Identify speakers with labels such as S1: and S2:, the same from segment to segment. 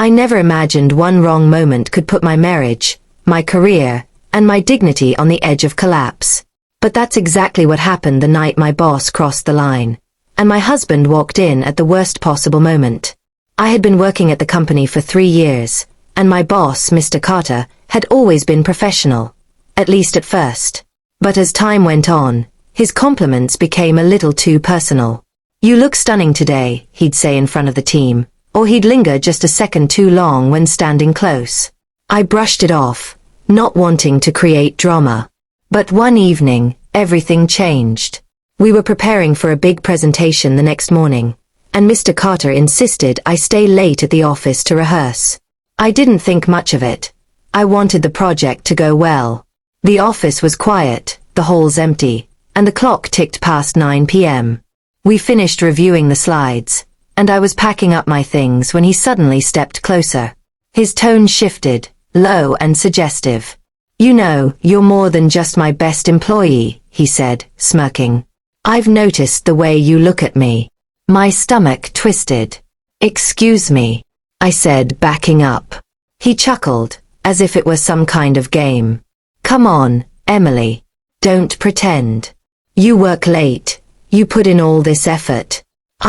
S1: I never imagined one wrong moment could put my marriage, my career, and my dignity on the edge of collapse. But that's exactly what happened the night my boss crossed the line, and my husband walked in at the worst possible moment. I had been working at the company for 3 years, and my boss, Mr. Carter, had always been professional, at least at first. But as time went on, his compliments became a little too personal. "You look stunning today," he'd say in front of the team, or he'd linger just a second too long when standing close. I brushed it off, not wanting to create drama. But one evening, everything changed. We were preparing for a big presentation the next morning, and Mr. Carter insisted I stay late at the office to rehearse. I didn't think much of it. I wanted the project to go well. The office was quiet, the halls empty, and the clock ticked past 9 p.m. We finished reviewing the slides, and I was packing up my things when he suddenly stepped closer. His tone shifted, low and suggestive. "You know, you're more than just my best employee," he said, smirking. "I've noticed the way you look at me." My stomach twisted. "Excuse me," I said, backing up. He chuckled, as if it was some kind of game. "Come on, Emily. Don't pretend. You work late. You put in all this effort.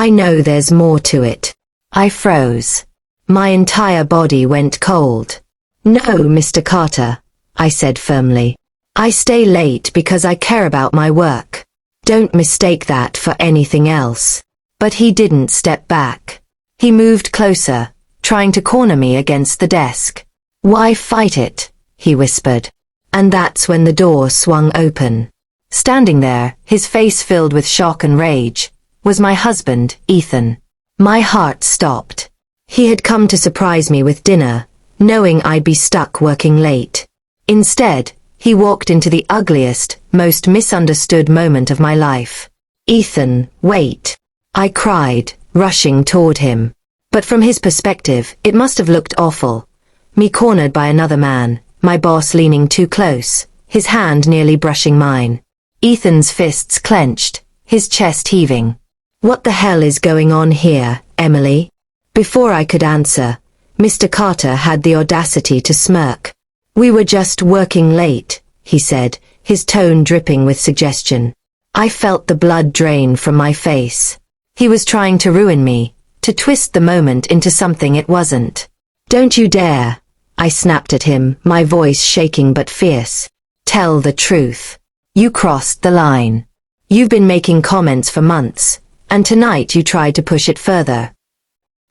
S1: I know there's more to it." I froze. My entire body went cold. "No, Mr. Carter," I said firmly. "I stay late because I care about my work. Don't mistake that for anything else." But he didn't step back. He moved closer, trying to corner me against the desk. "Why fight it?" he whispered. And that's when the door swung open. Standing there, his face filled with shock and rage, was my husband, Ethan. My heart stopped. He had come to surprise me with dinner, knowing I'd be stuck working late. Instead, he walked into the ugliest, most misunderstood moment of my life. "Ethan, wait!" I cried, rushing toward him. But from his perspective, it must have looked awful. Me cornered by another man, my boss leaning too close, his hand nearly brushing mine. Ethan's fists clenched, his chest heaving. "What the hell is going on here, Emily?" Before I could answer, Mr. Carter had the audacity to smirk. "We were just working late," he said, his tone dripping with suggestion. I felt the blood drain from my face. He was trying to ruin me, to twist the moment into something it wasn't. "Don't you dare," I snapped at him, my voice shaking but fierce. "Tell the truth. You crossed the line. You've been making comments for months, and tonight you tried to push it further."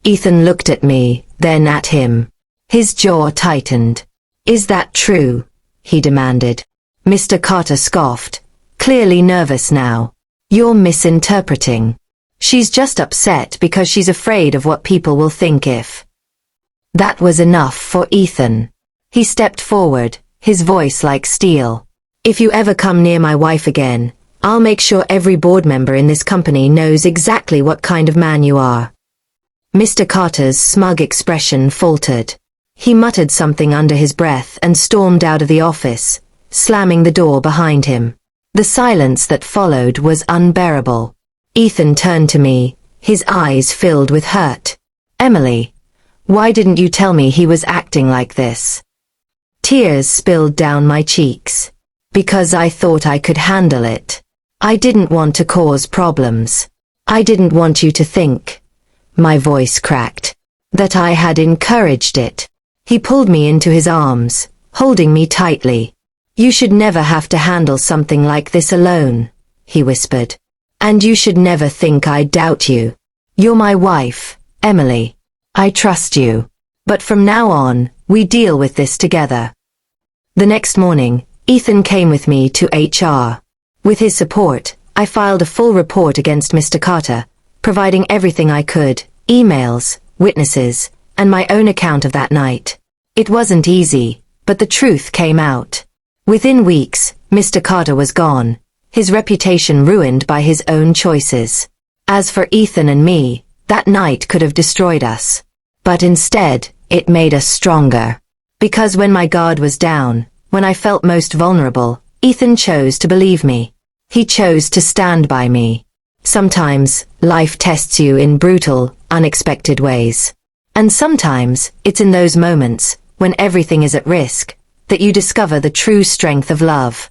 S1: Ethan looked at me, then at him. His jaw tightened. "Is that true?" he demanded. Mr. Carter scoffed, clearly nervous now. "You're misinterpreting. She's just upset because she's afraid of what people will think if." That was enough for Ethan. He stepped forward, his voice like steel. "If you ever come near my wife again, I'll make sure every board member in this company knows exactly what kind of man you are." Mr. Carter's smug expression faltered. He muttered something under his breath and stormed out of the office, slamming the door behind him. The silence that followed was unbearable. Ethan turned to me, his eyes filled with hurt. "Emily, why didn't you tell me he was acting like this?" Tears spilled down my cheeks. "Because I thought I could handle it. I didn't want to cause problems. I didn't want you to think," my voice cracked, "that I had encouraged it." He pulled me into his arms, holding me tightly. "You should never have to handle something like this alone," he whispered. "And you should never think I doubt you. You're my wife, Emily. I trust you. But from now on, we deal with this together." The next morning, Ethan came with me to HR. With his support, I filed a full report against Mr. Carter, providing everything I could, emails, witnesses, and my own account of that night. It wasn't easy, but the truth came out. Within weeks, Mr. Carter was gone, his reputation ruined by his own choices. As for Ethan and me, that night could have destroyed us. But instead, it made us stronger. Because when my guard was down, when I felt most vulnerable, Ethan chose to believe me. He chose to stand by me. Sometimes, life tests you in brutal, unexpected ways. And sometimes, it's in those moments, when everything is at risk, that you discover the true strength of love.